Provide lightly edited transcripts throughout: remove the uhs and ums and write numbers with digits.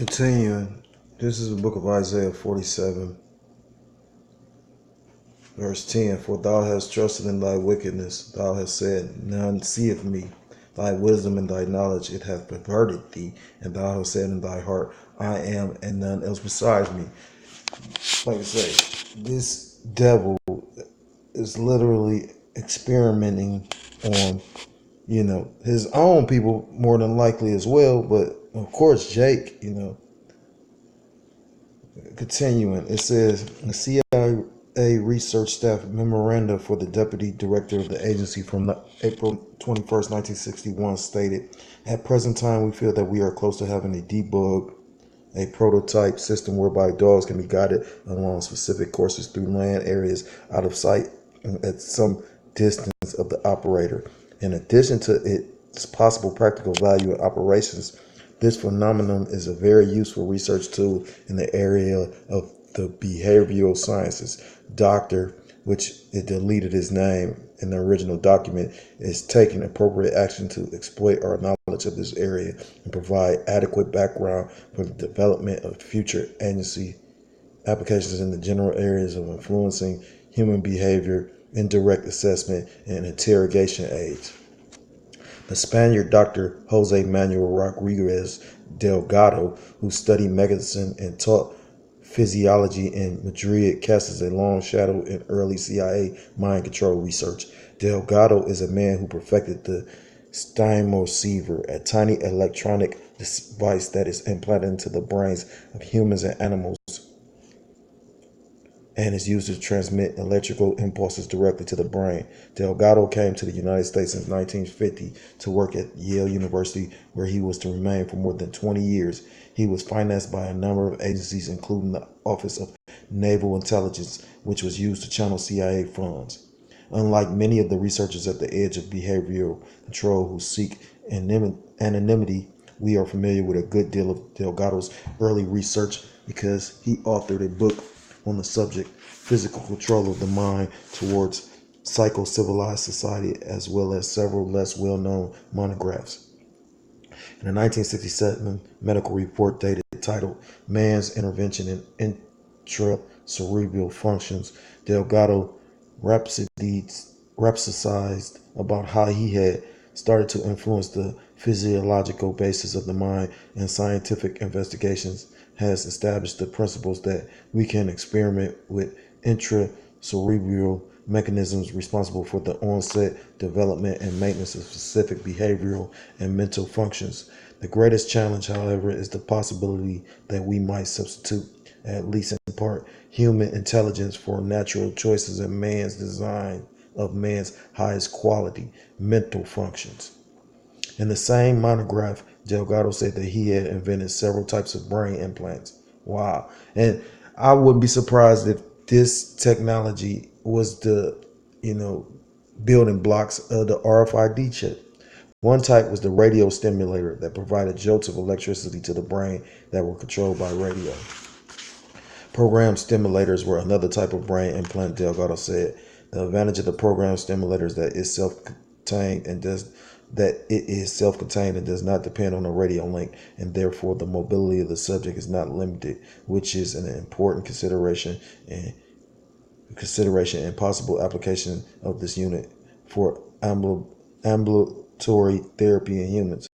Continuing, this is the book of Isaiah 47, verse 10. For thou hast trusted in thy wickedness, thou hast said, none seeth me. Thy wisdom and thy knowledge it hath perverted thee, and thou hast said in thy heart, I am, and none else besides me. Like I say, this devil is literally experimenting on, his own people more than likely as well, but of course Jake, Continuing, it says the CIA research staff memoranda for the deputy director of the agency from April 21st, 1961 stated, at present time we feel that we are close to having a prototype system whereby dogs can be guided along specific courses through land areas out of sight and at some distance of the operator. In addition to its possible practical value in operations, this phenomenon is a very useful research tool in the area of the behavioral sciences. Doctor, which it deleted his name in the original document, is taking appropriate action to exploit our knowledge of this area and provide adequate background for the development of future agency applications in the general areas of influencing human behavior, indirect assessment, and interrogation aids. The Spaniard Dr. Jose Manuel Rodriguez Delgado, who studied medicine and taught physiology in Madrid, casts a long shadow in early CIA mind control research. Delgado is a man who perfected the stymosiever, a tiny electronic device that is implanted into the brains of humans and animals and is used to transmit electrical impulses directly to the brain. Delgado came to the United States in 1950 to work at Yale University, where he was to remain for more than 20 years. He was financed by a number of agencies, including the Office of Naval Intelligence, which was used to channel CIA funds. Unlike many of the researchers at the edge of behavioral control who seek anonymity, we are familiar with a good deal of Delgado's early research because he authored a book on the subject, Physical Control of the Mind Towards Psycho-Civilized Society, as well as several less well-known monographs. In a 1967 medical report titled Man's Intervention in Intracerebral Functions, Delgado rhapsodized about how he had started to influence the physiological basis of the mind, and scientific investigations has established the principles that we can experiment with intracerebral mechanisms responsible for the onset, development, and maintenance of specific behavioral and mental functions. The greatest challenge, however, is the possibility that we might substitute, at least in part, human intelligence for natural choices in man's design of man's highest quality, mental functions. In the same monograph, Delgado said that he had invented several types of brain implants. Wow. And I wouldn't be surprised if this technology was the, building blocks of the RFID chip. One type was the radio stimulator that provided jolts of electricity to the brain that were controlled by radio. Program stimulators were another type of brain implant, Delgado said. The advantage of the program stimulator is that it is self-contained and does not depend on a radio link, and therefore the mobility of the subject is not limited, which is an important consideration and possible application of this unit for ambulatory therapy in humans.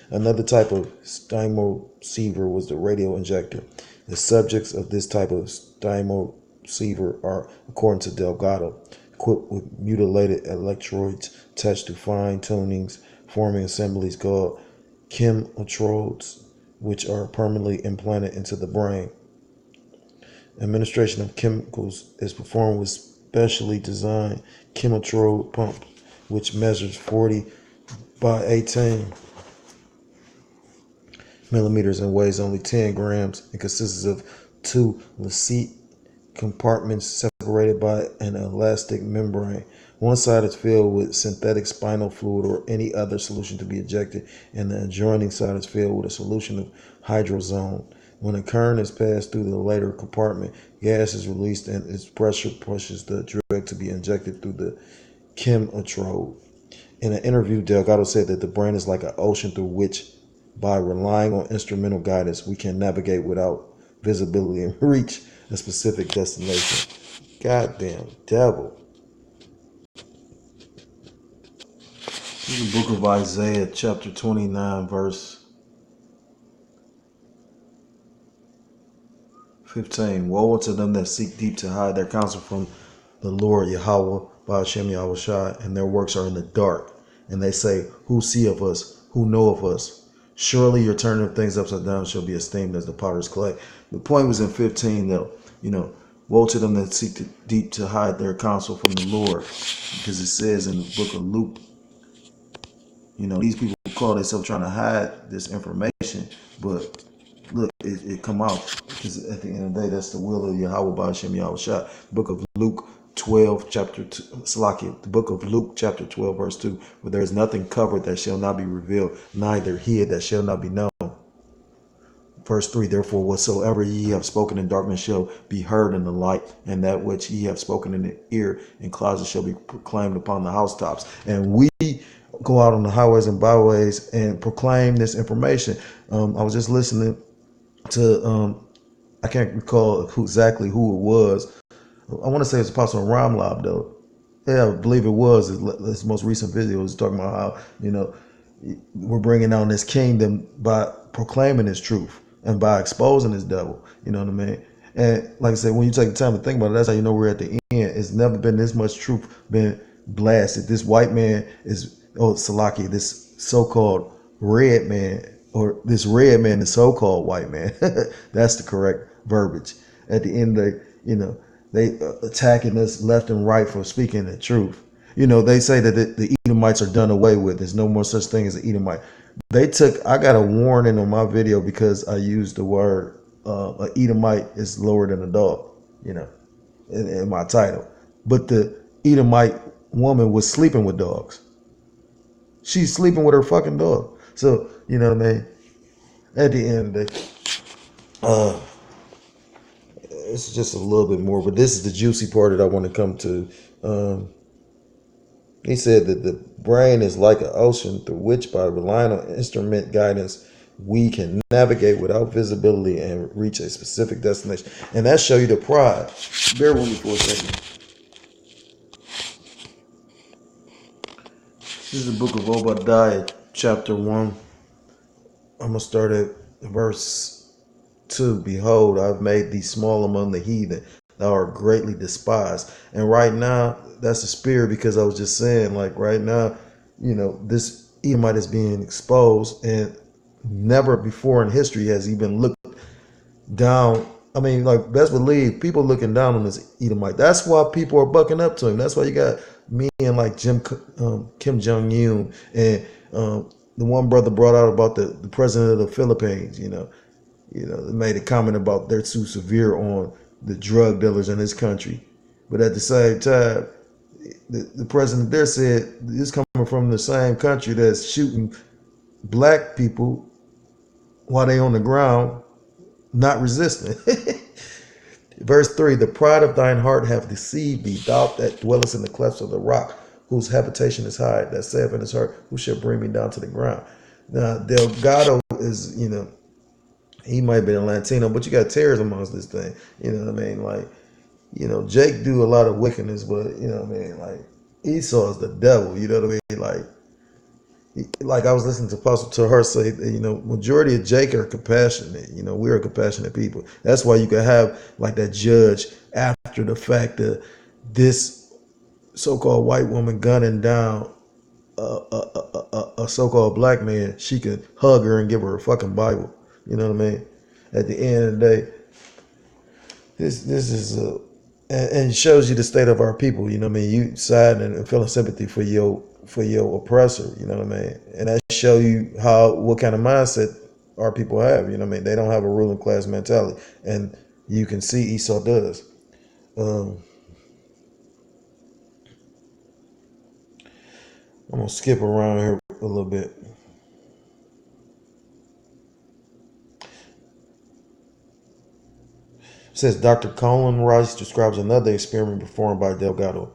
Another type of stymosiever was the radio injector. The subjects of this type of stymosiever are, according to Delgado, equipped with mutilated electrodes attached to fine tunings, forming assemblies called chemotrodes, which are permanently implanted into the brain. Administration of chemicals is performed with specially designed chemotrode pumps, which measures 40 by 18 millimeters and weighs only 10 grams and consists of two lecite compartments separated by an elastic membrane. One side is filled with synthetic spinal fluid or any other solution to be injected, and the adjoining side is filled with a solution of hydrozone. When a current is passed through the latter compartment, gas is released and its pressure pushes the drug to be injected through the chemotrode. In an interview, Delgado said that the brain is like an ocean through which By relying on instrumental guidance, we can navigate without visibility and reach a specific destination. Goddamn devil. This is the book of Isaiah, chapter 29, verse 15. Woe unto them that seek deep to hide their counsel from the Lord Yahweh, Ba'ashem Yahweh Shai, and their works are in the dark. And they say, who see of us? Who know of us? Surely your turning of things upside down shall be esteemed as the potter's clay. The point was in 15 that, woe to them that seek deep to hide their counsel from the Lord. Because it says in the book of Luke, these people call themselves trying to hide this information, but look, it come out, because at the end of the day, that's the will of Yahweh Ba'ashem Yahweh Shai. Book of Luke 12, chapter 2, Salakia, the book of Luke, chapter 12, verse 2, where there is nothing covered that shall not be revealed, neither hid that shall not be known. Verse 3, therefore, whatsoever ye have spoken in darkness shall be heard in the light, and that which ye have spoken in the ear in closets shall be proclaimed upon the housetops. And we go out on the highways and byways and proclaim this information. I was just listening to, I can't recall exactly who it was. I want to say it's Apostle Ramlab, though. Yeah, I believe it was. His most recent video was talking about how, we're bringing down this kingdom by proclaiming his truth and by exposing this devil. You know what I mean? And like I said, when you take the time to think about it, that's how you know we're at the end. It's never been this much truth been blasted. This white man Salaki, this so-called red man, or this red man, the so-called white man. That's the correct verbiage. At the end, they attacking us left and right for speaking the truth. They say that the Edomites are done away with. There's no more such thing as an Edomite. I got a warning on my video because I used the word an Edomite is lower than a dog, in my title. But the Edomite woman was sleeping with dogs. She's sleeping with her fucking dog. So, you know what I mean? At the end of the day, it's just a little bit more, but this is the juicy part that I want to come to. He said that the brain is like an ocean through which, by relying on instrument guidance, we can navigate without visibility and reach a specific destination. And that show you the pride. Bear with me for a second. This is the book of Obadiah, chapter 1. I'm going to start at verse 2. Behold, I've made thee small among the heathen. Thou art greatly despised. And right now, that's the spirit, because I was just saying, like right now, this Edomite is being exposed, and never before in history has he been looked down. I mean, like, best believe people looking down on this Edomite. That's why people are bucking up to him. That's why you got men like Kim Jong-un, and the one brother brought out about the president of the Philippines. They made a comment about they're too severe on the drug dealers in this country. But at the same time, the president there said this coming from the same country that's shooting black people while they on the ground, not resisting. Verse 3, the pride of thine heart hath deceived thee, thou that dwellest in the clefts of the rock, whose habitation is high, that saith in his heart, who shall bring me down to the ground? Now, Delgado is, he might be a Latino, but you got terrorists amongst this thing. You know what I mean? Like, Jake do a lot of wickedness, but you know what I mean? Like, Esau is the devil. You know what I mean? Like I was listening to Apostle Tahar say, majority of Jake are compassionate. We're compassionate people. That's why you can have like that judge after the fact that this so-called white woman gunning down a so-called black man, she could hug her and give her a fucking Bible. You know what I mean? At the end of the day, this is and it shows you the state of our people. You know what I mean? You siding and feeling sympathy for your oppressor. You know what I mean? And that show you what kind of mindset our people have. You know what I mean? They don't have a ruling class mentality, and you can see Esau does. I'm gonna skip around here a little bit. It says Dr. Colin Rice describes another experiment performed by Delgado.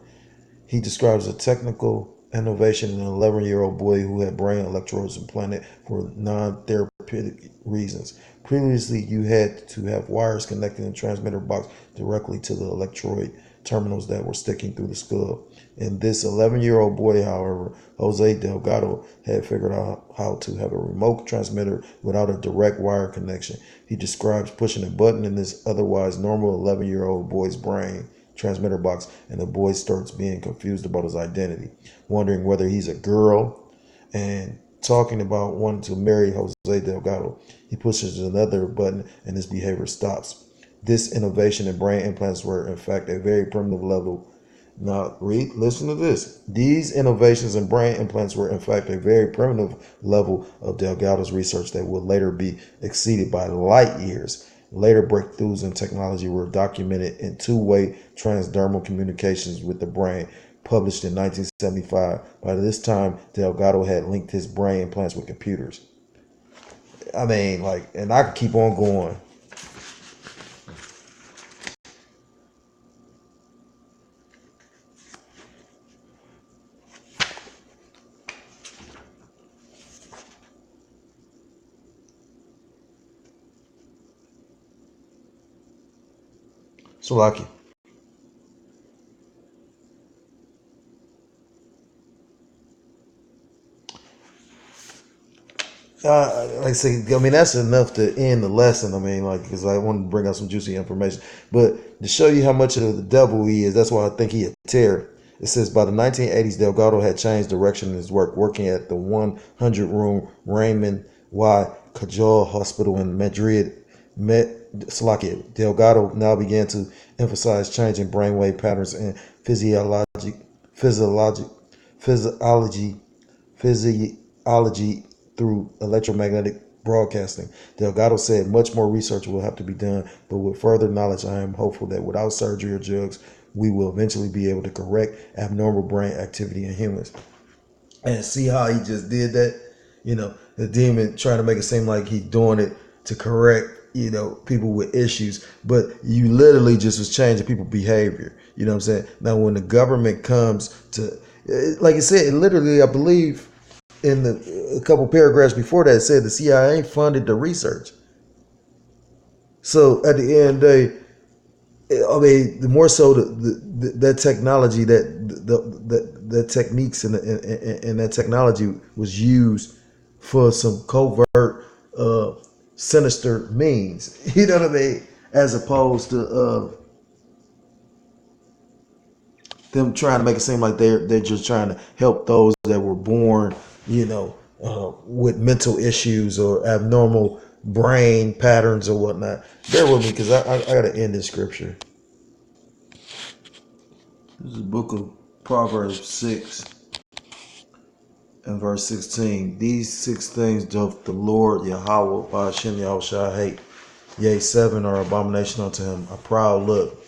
He describes a technical innovation in an 11-year-old boy who had brain electrodes implanted for non-therapeutic reasons. Previously, you had to have wires connecting the transmitter box directly to the electrode terminals that were sticking through the skull. And this 11-year-old boy, however, Jose Delgado, had figured out how to have a remote transmitter without a direct wire connection. He describes pushing a button in this otherwise normal 11-year-old boy's brain transmitter box, and the boy starts being confused about his identity, wondering whether he's a girl, and talking about wanting to marry Jose Delgado. He pushes another button and his behavior stops. This innovation in brain implants were, in fact, a very primitive level. Now, listen to this. These innovations in brain implants were, in fact, a very primitive level of Delgado's research that would later be exceeded by light years. Later breakthroughs in technology were documented in two-way transdermal communications with the brain, published in 1975. By this time, Delgado had linked his brain implants with computers. I mean, like, and I could keep on going. So, Lucky. Like I say, I mean, that's enough to end the lesson. I mean, like, because I wanted to bring out some juicy information. But to show you how much of the devil he is, that's why I think he a terror. It says by the 1980s, Delgado had changed direction in his work, working at the 100-room Raymond Y. Cajal Hospital in Madrid. Slovakia. Delgado now began to emphasize changing brainwave patterns and physiology, physiology, physiology through electromagnetic broadcasting. Delgado said much more research will have to be done, but with further knowledge, I am hopeful that without surgery or drugs, we will eventually be able to correct abnormal brain activity in humans. And see how he just did that? You know, the demon trying to make it seem like he's doing it to correct, people with issues. But you literally just was changing people's behavior. You know what I'm saying? Now, when the government comes to, like I said, literally, I believe in a couple paragraphs before that, it said the CIA funded the research. So at the end of the day, I mean, the more so that technology, the techniques and that technology was used for some covert, sinister means. You know what I mean? As opposed to them trying to make it seem like they're just trying to help those that were born, with mental issues or abnormal brain patterns or whatnot. Bear with me because I got to end this scripture. This is the book of Proverbs 6 and verse 16. These 6 things doth the Lord Yahweh by Hashem Yahushua hate. Yea, 7 are abomination unto him: a proud look,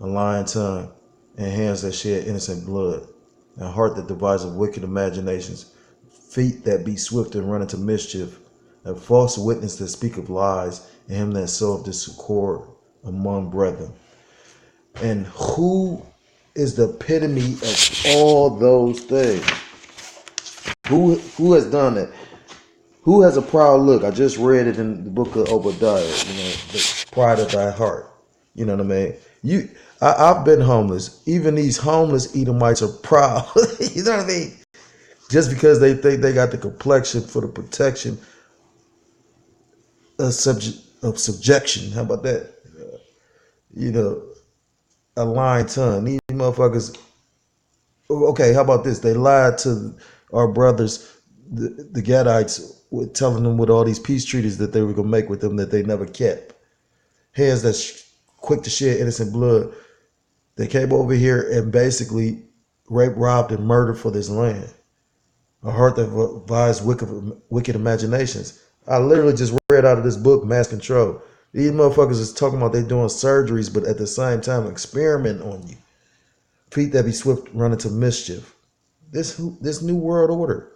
a lying tongue, and hands that shed innocent blood, and a heart that devises wicked imaginations, feet that be swift and run into mischief, a false witness that speak of lies, and him that soweth discord among brethren. And who is the epitome of all those things? Who has done it? Who has a proud look? I just read it in the book of Obadiah. The pride of thy heart. You know what I mean? I've been homeless. Even these homeless Edomites are proud. You know what I mean? Just because they think they got the complexion for the protection of subjection. How about that? You know, a lying tongue. These motherfuckers. Okay, how about this? They lied to our brothers, the Gadites, with telling them with all these peace treaties that they were gonna make with them that they never kept. Hands that's quick to shed innocent blood. They came over here and basically raped, robbed, and murdered for this land. A heart that devised wicked imaginations. I literally just read out of this book, Mass Control. These motherfuckers is talking about they doing surgeries, but at the same time experiment on you. Feet that be swift run into mischief. This new world order,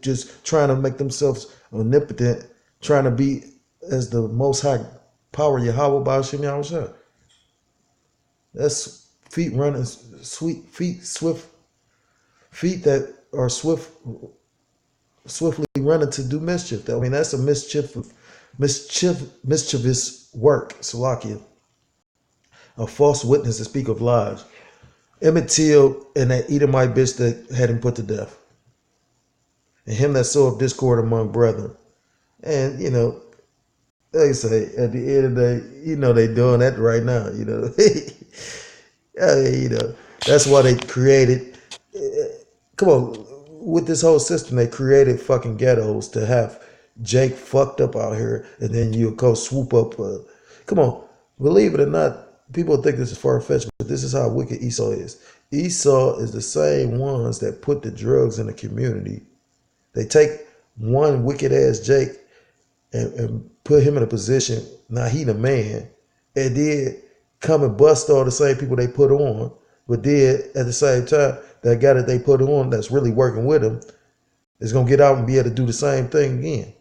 just trying to make themselves omnipotent, trying to be as the most high power Yahweh Ba'ashim Yahushua. That's feet running, sweet feet, swift feet that are swiftly running to do mischief. I mean, that's a mischievous work. Salakia, a false witness to speak of lies. Emmett Till and that Edomite bitch that had him put to death, and him that sowed discord among brethren. And they say at the end of the day, they doing that right now. I mean, that's why they created. Come on, with this whole system, they created fucking ghettos to have Jake fucked up out here, and then you go swoop up. Come on, believe it or not, people think this is far fetched, but this is how wicked Esau is. Esau is the same ones that put the drugs in the community. They take one wicked ass Jake and put him in a position. Now he the man, and then come and bust all the same people they put on, but then at the same time, that guy that they put on that's really working with him is gonna get out and be able to do the same thing again.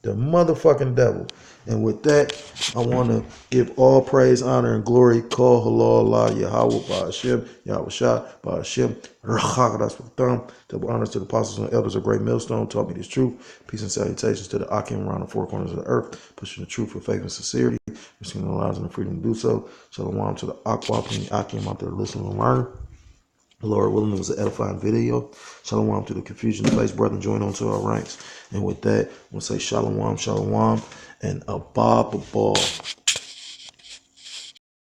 The motherfucking devil. And with that, I want to give all praise, honor, and glory. Call halal Allah, Yahweh, Ba'ashem, Yahweh Shah, Ba'ashem, Rachakadas with thumb. Double honors to the apostles and elders of Great Millstone, taught me this truth. Peace and salutations to the Akim around the four corners of the earth, pushing the truth with faith and sincerity, risking their lives and the freedom to do so. Shalom to the Aqua, plenty Akim out there listening and learning. Lord willing, it was an edifying video. Shalom to the confusion place, brethren, join on to our ranks. And with that, we'll say shalom, shalom, and abba ball.